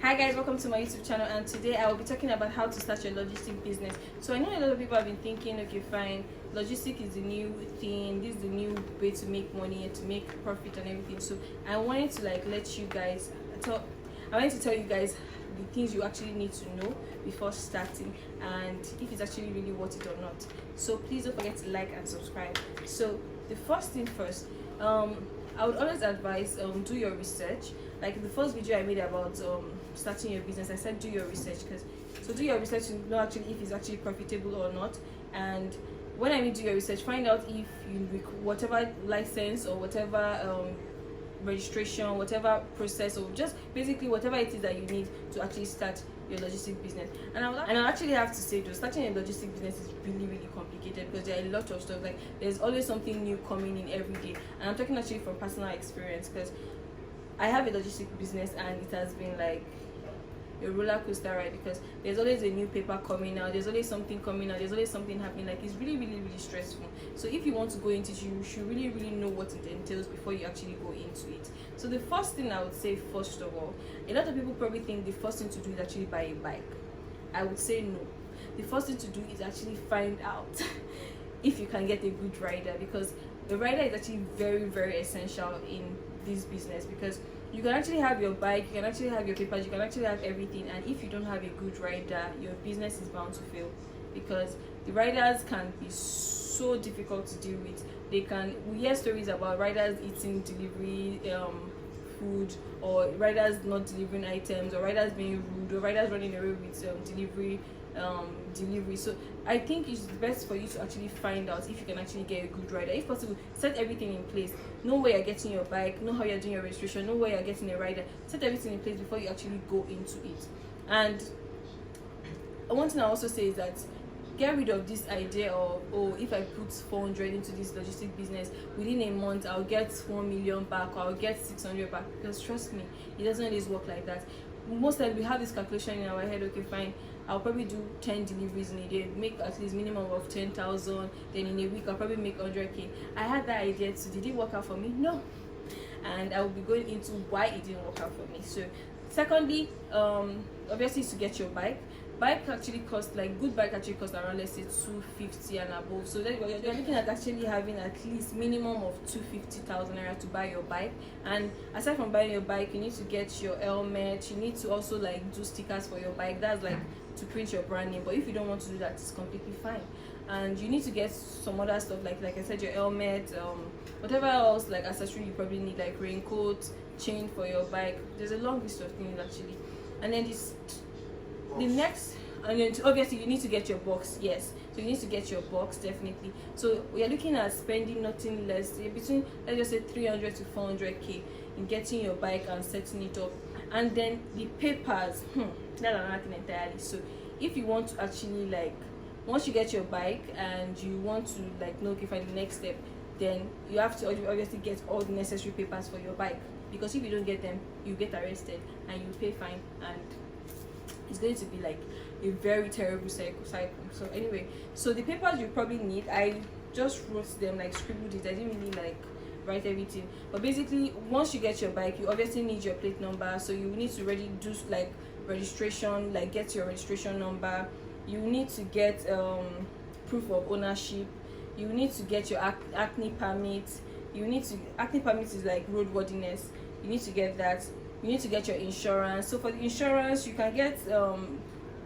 Hi guys, welcome to my YouTube channel, and today I will be talking about how to start your logistic business. So I know a lot of people have been thinking, okay fine, logistic is the new thing, this is the new way to make money and to make profit and everything. So I wanted to I wanted to tell you guys the things you actually need to know before starting, and if it's actually really worth it or not. So please don't forget to like and subscribe. So the first thing first, I would always advise do your research. Like the first video I made about starting your business, I said do your research, because do your research to know actually if it's actually profitable or not. And when I mean do your research, find out if you whatever license or whatever registration, whatever process, or just basically whatever it is that you need to actually start your logistic business. And I actually have to say though, starting a logistic business is really complicated, because there are a lot of stuff. Like there's always something new coming in every day, and I'm talking actually from personal experience, because I have a logistic business and it has been like a roller coaster ride, because there's always a new paper coming out, there's always something coming out, there's always something happening. Like it's really stressful. So if you want to go into it, you should really know what it entails before you actually go into it. So the first thing I would say, first of all, a lot of people probably think the first thing to do is actually buy a bike. I would say no. The first thing to do is actually find out if you can get a good rider, because the rider is actually very essential in this business, because you can actually have your bike, you can actually have your papers, you can actually have everything, and if you don't have a good rider, your business is bound to fail, because the riders can be so difficult to deal with. We hear stories about riders eating delivery food, or riders not delivering items, or riders being rude, or riders running away with delivery. So I think it's best for you to actually find out if you can actually get a good rider. If possible, set everything in place. Know where you're getting your bike, know how you're doing your registration, know where you're getting a rider. Set everything in place before you actually go into it. And one thing I also say is that get rid of this idea of, oh, if I put 400 into this logistic business, within a month I'll get 1 million back, or I'll get 600 back. Because trust me, it doesn't always work like that. Most times we have this calculation in our head, okay fine, I'll probably do 10 deliveries in a day, make at least minimum of 10,000, then in a week I'll probably make 100k. I had that idea too. Did it work out for me? No. And I will be going into why it didn't work out for me. So secondly, obviously to get your bike actually costs, like good bike actually costs around, let's say 250 and above. So then you're looking at actually having at least minimum of 250,000 naira to buy your bike. And aside from buying your bike, you need to get your helmet, you need to also like do stickers for your bike. That's like to print your brand name. But if you don't want to do that, it's completely fine. And you need to get some other stuff, like I said, your helmet, whatever else like accessory you probably need, like raincoat, chain for your bike. There's a long list of things actually. And then obviously you need to get your box. Yes, so you need to get your box, definitely. So we are looking at spending nothing less between, let's just say, 300 to 400k in getting your bike and setting it up. And then the papers, that's another thing entirely. So if you want to actually, like, once you get your bike and you want to like know, okay, find the next step, then you have to obviously get all the necessary papers for your bike, because if you don't get them, you get arrested and you pay fine, and it's going to be like a very terrible cycle. So anyway, so the papers you probably need, I just wrote them, like scribbled it. I didn't really like write everything, but basically once you get your bike, you obviously need your plate number. So you need to already do like registration, like get your registration number. You need to get proof of ownership. You need to get your acne permit. Acne permit is like roadworthiness. You need to get that. You need to get your insurance. So for the insurance, you can get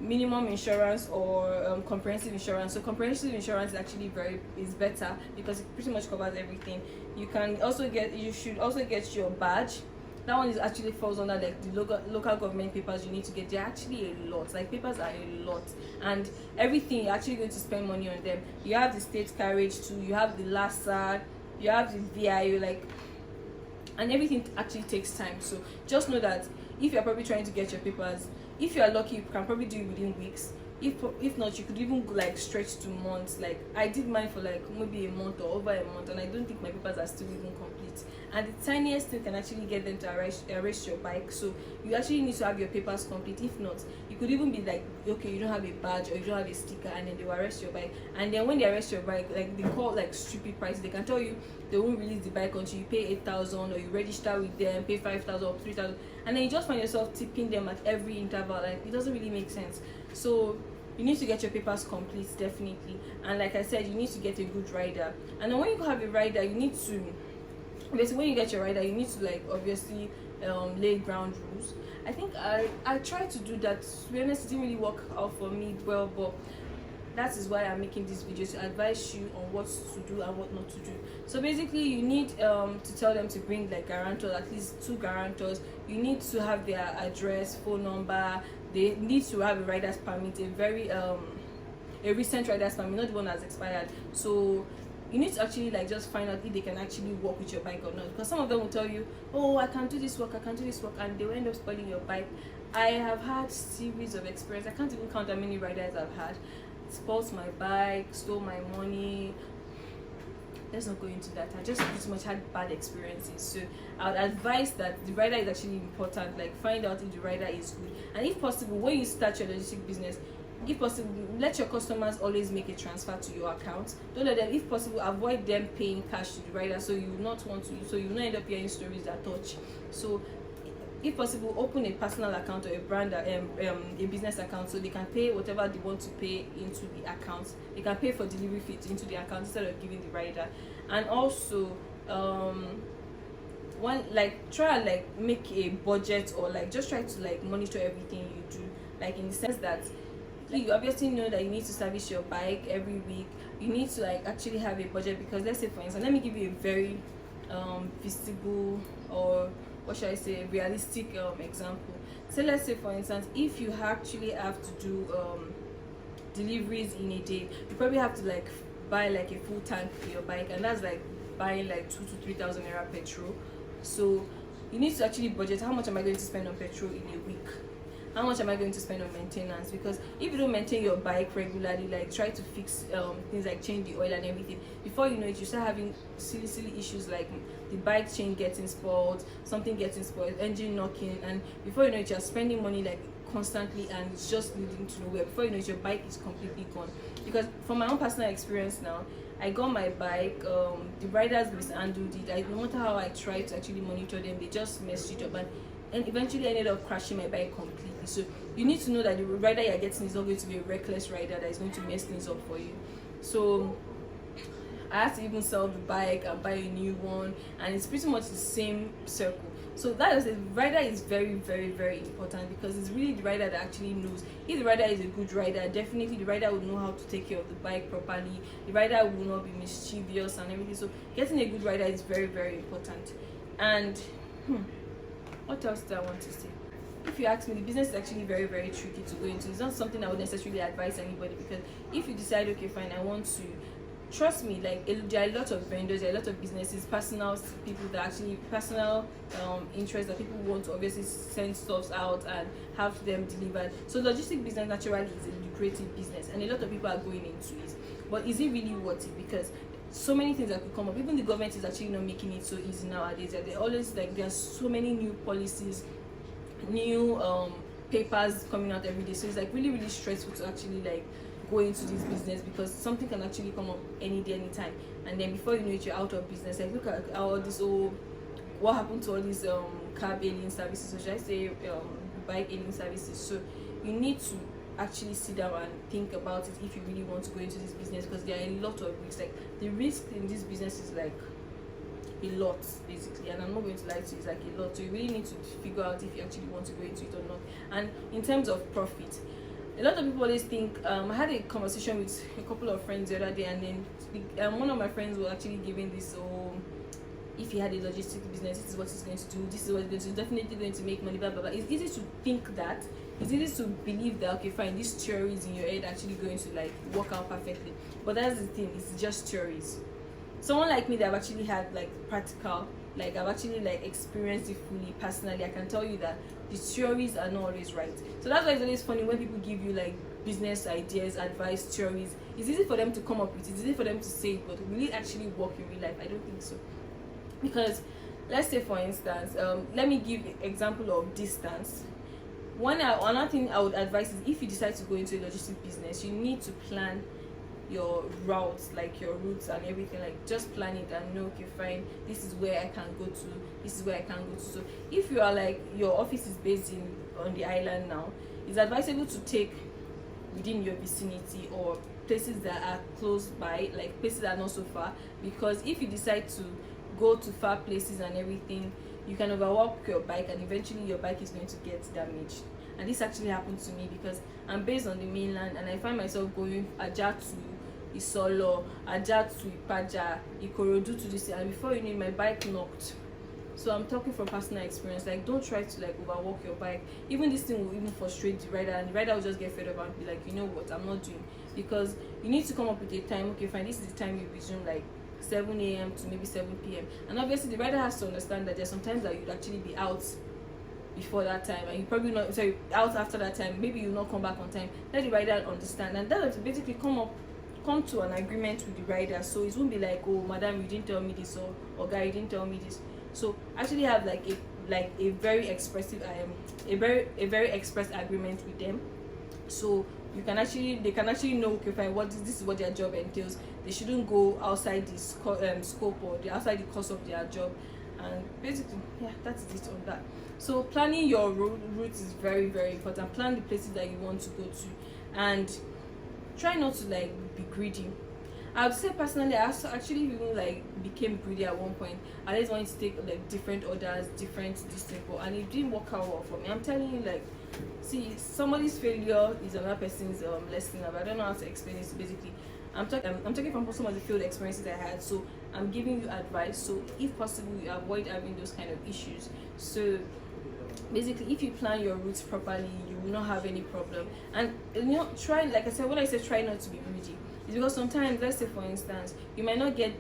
minimum insurance or comprehensive insurance. So comprehensive insurance is actually is better, because it pretty much covers everything. You should also get your badge. That one is actually falls under like the local government papers you need to get. They're actually a lot. Like papers are a lot, and everything you're actually going to spend money on them. You have the state carriage too. You have the LASA. You have the VIO, like. And everything actually takes time. So just know that if you're probably trying to get your papers, if you are lucky, you can probably do it within weeks. If not, you could even like stretch to months. Like I did mine for like maybe a month or over a month, and I don't think my papers are still even complete. and the tiniest thing can actually get them to arrest your bike. So you actually need to have your papers complete. If not, you could even be like, okay, you don't have a badge or you don't have a sticker, and then they will arrest your bike. And then when they arrest your bike, like, they call like stupid prices. They can tell you they won't release the bike until you pay 8,000, or you register with them, pay 5,000 or 3,000, and then you just find yourself tipping them at every interval. Like, it doesn't really make sense. So you need to get your papers complete, definitely. And like I said, you need to get a good rider. And then when you have a rider, you need to, basically, when you get your rider, you need to, like, obviously lay ground rules. I think I tried to do that. To be honest, it didn't really work out for me well, but that is why I'm making this video, to advise you on what to do and what not to do. So basically, you need to tell them to bring like guarantors, at least 2 guarantors. You need to have their address, phone number. They need to have a rider's permit, a recent rider's permit, not the one that's expired. So you need to actually like just find out if they can actually work with your bike or not, because some of them will tell you, oh, I can do this work, and they will end up spoiling your bike. I have had series of experience. I can't even count how many riders I've had. Spoiled my bike, stole my money. Let's not go into that. I just pretty much had bad experiences. So I would advise that the rider is actually important. Like, find out if the rider is good, and if possible, when you start your logistic business, if possible, let your customers always make a transfer to your account. Don't let them, if possible, avoid them paying cash to the rider, so you will not end up hearing stories that touch. So if possible, open a personal account or a business account, so they can pay whatever they want to pay into the account. They can pay for delivery fees into the account instead of giving the rider. And also, try and like make a budget, or like just try to like monitor everything you do, like in the sense that you obviously know that you need to service your bike every week. You need to like actually have a budget, because let's say, for instance, let me give you a very visible, or what should I say, realistic example. So let's say, for instance, if you actually have to do deliveries in a day, you probably have to like buy like a full tank for your bike, and that's like buying like 2,000 to 3,000 naira petrol. So you need to actually budget, how much am I going to spend on petrol in a week? How much am I going to spend on maintenance? Because if you don't maintain your bike regularly, like try to fix things like change the oil and everything, before you know it, you start having silly issues like the bike chain getting spoiled, something getting spoiled, engine knocking, and before you know it, you're spending money like constantly, and it's just leading to nowhere. Before you know it, your bike is completely gone. Because from my own personal experience now, I got my bike, the riders mishandled it. No matter how I tried to actually monitor them, they just messed it up, and eventually ended up crashing my bike completely. So you need to know that the rider you're getting is not going to be a reckless rider that is going to mess things up for you. So I had to even sell the bike and buy a new one, and it's pretty much the same circle. So that is, the rider is very, very, very important, because it's really the rider that actually knows. If the rider is a good rider, definitely the rider will know how to take care of the bike properly. The rider will not be mischievous and everything. So getting a good rider is very, very important. And what else do I want to say? If you ask me, the business is actually very, very tricky to go into. It's not something I would necessarily advise anybody, because if you decide, okay, fine, I want to, trust me, like there are a lot of vendors, there are a lot of businesses, personal people that actually, personal interest, that people want to obviously send stuff out and have them delivered. So logistic business naturally is a lucrative business, and a lot of people are going into it. But is it really worth it? Because so many things that could come up. Even the government is actually not making it so easy nowadays. They always, like, there's so many new policies, new papers coming out every day. So it's like really, really stressful to actually like go into this business, because something can actually come up any day, anytime, and then before you know it, you're out of business. Like, look at all this, what happened to all these cab hailing services, or should I say bike hailing services. So you need to actually sit down and think about it if you really want to go into this business, because there are a lot of risks. Like, the risk in this business is like a lot, basically, and I'm not going to lie to you, it's like a lot. So you really need to figure out if you actually want to go into it or not. And in terms of profit, a lot of people always think, I had a conversation with a couple of friends the other day, and then one of my friends was actually giving this, if he had a logistic business, this is what he's going to do, this is what he's going to do, definitely going to make money, blah blah blah. It's easy to think that, it's easy to believe that, okay fine, these theories in your head actually going to like work out perfectly, but that's the thing, it's just theories. Someone like me that I've actually had like practical, like I've actually like experienced it fully personally, I can tell you that the theories are not always right. So that's why it's always funny when people give you like business ideas, advice, theories. It's easy for them to come up with it, it's easy for them to say it, but will it actually work in real life? I don't think so. Because let's say for instance, let me give example of distance. Another thing I would advise is, if you decide to go into a logistic business, you need to plan your routes, like your routes and everything. Like, just plan it and know, okay, fine, this is where I can go to, this is where I can go to. So if you are like, your office is based on the island now, it's advisable to take within your vicinity, or places that are close by, like places that are not so far, because if you decide to go to far places and everything, you can overwork your bike, and eventually your bike is going to get damaged. And this actually happened to me, because I'm based on the mainland, and I find myself going Aja to Isolo, Aja to Ipaja, Ikorodu to this, and before you know, my bike knocked. So I'm talking from personal experience. Like, don't try to like overwork your bike. Even this thing will even frustrate the rider, and the rider will just get fed up and be like, you know what, I'm not doing. Because you need to come up with a time. Okay, fine, this is the time you resume, like 7 a.m. to maybe 7 p.m. And obviously the rider has to understand that there's sometimes that you'd actually be out before that time, and you probably not, sorry, out after that time. Maybe you'll not come back on time. Let the rider understand, and that will basically come to an agreement with the rider. So it won't be like, oh madam, you didn't tell me this, or guy, you didn't tell me this. So actually have like a very expressive a very express agreement with them. So they can actually know, okay fine, this is what their job entails. They shouldn't go outside the scope, or outside the course of their job. And basically, yeah, that's it on that. So planning your routes is very, very important. Plan the places that you want to go to, and try not to like be greedy. I would say personally, I actually even like became greedy at one point. I just wanted to take like different orders, different distance, and it didn't work out well for me. I'm telling you, like, see, somebody's failure is another person's lesson. But I don't know how to explain this. Basically, I'm talking from some of the field experiences I had. So I'm giving you advice. So if possible, you avoid having those kind of issues. So basically, if you plan your routes properly, you will not have any problem. And try, like I said, when I say try not to be greedy, it's because sometimes, let's say for instance, you might not get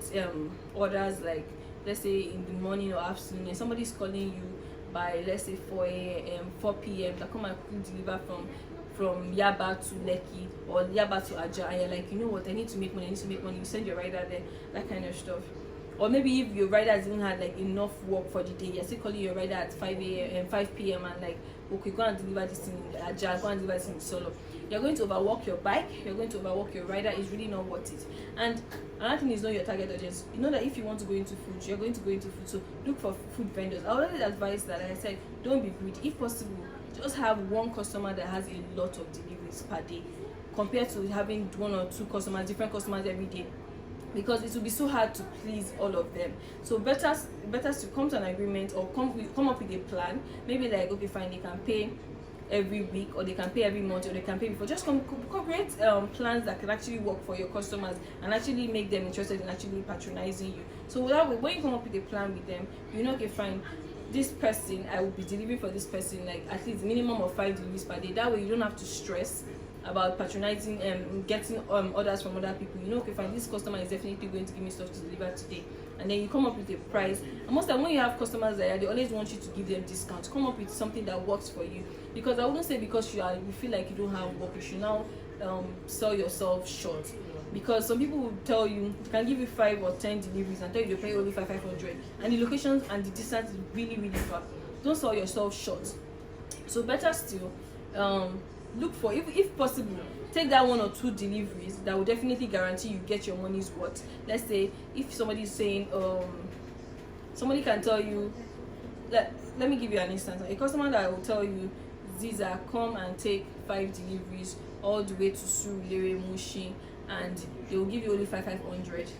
orders, like let's say in the morning or afternoon, and somebody's calling you by, let's say, 4 a.m. 4 p.m. that come and deliver from Yaba to Lekki, or Yaba to Aja, and you're like, you know what, I need to make money. You send your rider there, that kind of stuff. Or maybe if your rider has even had like enough work for the day, you're still calling your rider at 5 a.m. and 5 p.m. and like, okay, go and deliver this thing in Aja, go and deliver this in Solo. You're going to overwork your bike, you're going to overwork your rider. It's really not worth it. And another thing is, know your target audience. You know that if you want to go into food, you're going to go into food. So look for food vendors. I already advise that, like I said, don't be greedy. If possible, just have one customer that has a lot of deliveries per day, compared to having one or two customers, different customers every day, because it will be so hard to please all of them. So better to come to an agreement, or come up with a plan. Maybe like, okay fine, they can pay every week, or they can pay every month, or they can pay before. Just create plans that can actually work for your customers, and actually make them interested in actually patronizing you. So that way, when you come up with a plan with them, you know, okay fine, this person, I will be delivering for this person like at least minimum of 5 deliveries per day. That way you don't have to stress about patronizing and getting orders from other people. You know, okay fine, this customer is definitely going to give me stuff to deliver today, and then you come up with a price. And most of the time when you have customers there, they always want you to give them discounts. Come up with something that works for you, because I wouldn't say because you feel like you don't have work, you should now sell yourself short. Because some people will tell you, can give you 5 or 10 deliveries and tell you they pay only 500, and the locations and the distance is really, really far. Don't sell yourself short. So better still, look for, if possible, take that 1 or 2 deliveries that will definitely guarantee you get your money's worth. Let's say if somebody is saying somebody can tell you, let me give you an instance. A customer that will tell you, Ziza, come and take 5 deliveries all the way to Surulere, Mushi, and they will give you only 500,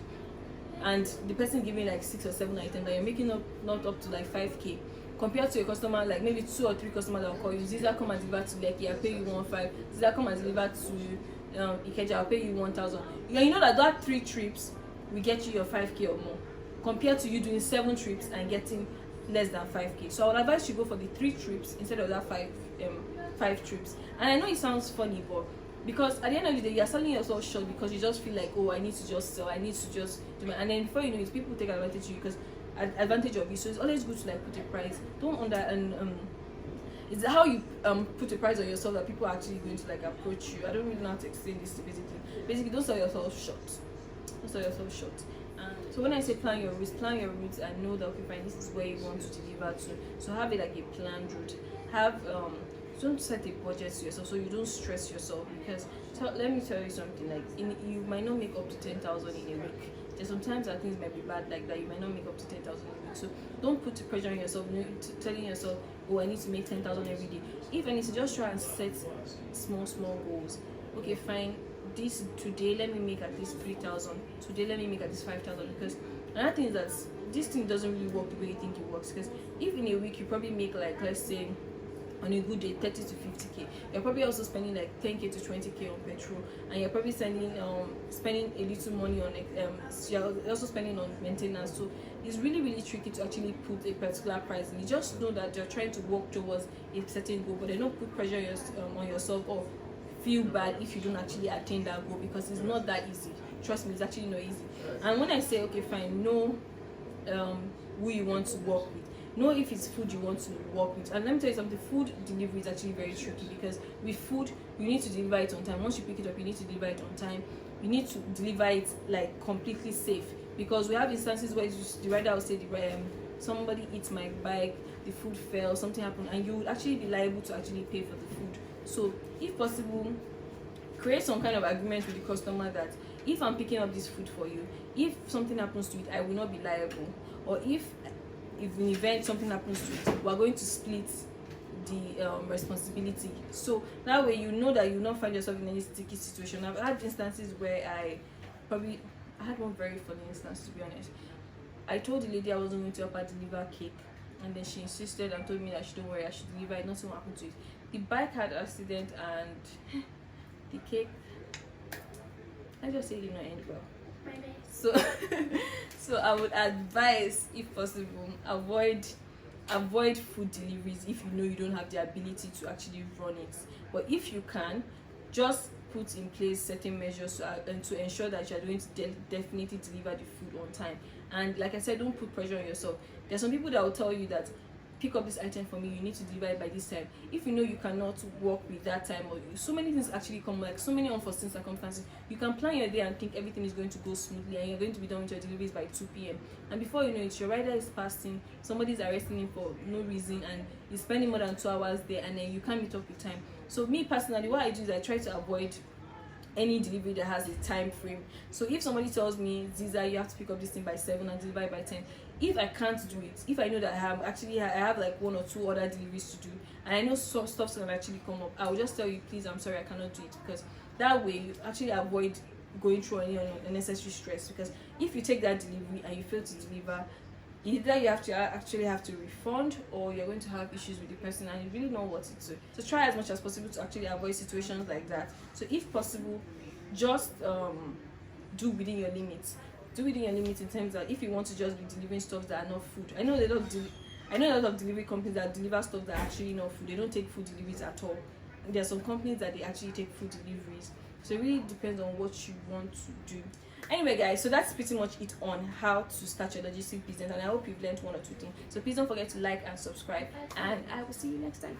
and the person giving like 6 or 7 items that you're making not up to like 5k, compared to a customer like maybe 2 or 3 customers that will call you, Ziza, come and deliver to Lekki, I'll pay you 1,500. Ziza, come and deliver to Ikeja, I'll pay you 1,000. You know that 3 trips will get you your 5k or more, compared to you doing 7 trips and getting less than 5k. So I would advise you go for the 3 trips instead of that 5 trips. And I know it sounds funny, but because at the end of the day, you're selling yourself short because you just feel like, oh, I need to just sell, I need to just do my, and then before you know it, people take advantage of you because advantage of you. So it's always good to like put a price. Don't it's how you put a price on yourself that people are actually going to like approach you. I don't really know how to explain this basically. Don't sell yourself short. Don't sell yourself short. So when I say plan your routes and know that, okay fine, this is where you want to deliver to. So have it like a planned route. Have don't set a budget to yourself so you don't stress yourself, because let me tell you something, like you might not make up to 10,000 in a week. There's sometimes that things might be bad like that, you might not make up to 10,000 in a week. So don't put pressure on yourself, telling yourself, oh, I need to make 10,000 every day. If anything, just try and set small goals. Okay fine, this today let me make at least 3,000, today let me make at least 5,000. Because another thing is that this thing doesn't really work the way you think it works. Because if in a week you probably make, like, let's say on a good day 30 to 50k, you're probably also spending like 10k to 20k on petrol, and you're probably spending a little money on you're also spending on maintenance. So it's really tricky to actually put a particular price, and you just know that you're trying to work towards a certain goal, but they don't put pressure on yourself or feel bad if you don't actually attain that goal, because it's not that easy. Trust me, it's actually not easy. And when I say, okay fine, know who you want to work with, know if it's food you want to work with. And let me tell you something, food delivery is actually very tricky, because with food you need to deliver it on time. Once you pick it up, you need to deliver it on time. You need to deliver it like completely safe, because we have instances where the rider will say somebody eats my bike, the food fell, something happened, and you would actually be liable to actually pay for the food. So if possible, create some kind of agreement with the customer that if I'm picking up this food for you, if something happens to it, I will not be liable. Or if in event something happens to it, we're going to split the responsibility. So that way you know that you will not find yourself in any sticky situation. I've had instances where I had one very funny instance, to be honest. I told the lady I wasn't going to help her deliver cake, and then she insisted and told me that she don't worry, I should deliver it, nothing will happen to it. The bike had an accident, and the cake, I just say, did not end well. So so I would advise, if possible, avoid food deliveries if you know you don't have the ability to actually run it. But if you can, just put in place certain measures to ensure that you're going to definitely deliver the food on time. And like I said, don't put pressure on yourself. There's some people that will tell you that, pick up this item for me, you need to deliver it by this time. If you know you cannot work with that time, or so many things actually come, like so many unforeseen circumstances, you can plan your day and think everything is going to go smoothly and you're going to be done with your deliveries by 2 p.m. and before you know it, your rider is passing, somebody's arresting him for no reason, and he's spending more than 2 hours there, and then you can't meet up with time. So me personally, what I do is I try to avoid any delivery that has a time frame. So if somebody tells me, Ziza, you have to pick up this thing by 7 and deliver it by 10, if I can't do it, if I know that I have like 1 or 2 other deliveries to do, and I know stuff's gonna actually come up, I will just tell you, please, I'm sorry, I cannot do it. Because that way you actually avoid going through any unnecessary stress. Because if you take that delivery and you fail to deliver, either you have to refund, or you're going to have issues with the person, and you really don't want it to. So try as much as possible to actually avoid situations like that. So if possible, just do within your limits. Do within your limits in terms that if you want to just be delivering stuff that are not food. I know a lot of delivery companies that deliver stuff that are actually not food. They don't take food deliveries at all. There are some companies that they actually take food deliveries. So it really depends on what you want to do. Anyway guys, so that's pretty much it on how to start your logistic business, and I hope you've learned 1 or 2 things. So please don't forget to like and subscribe, and I will see you next time.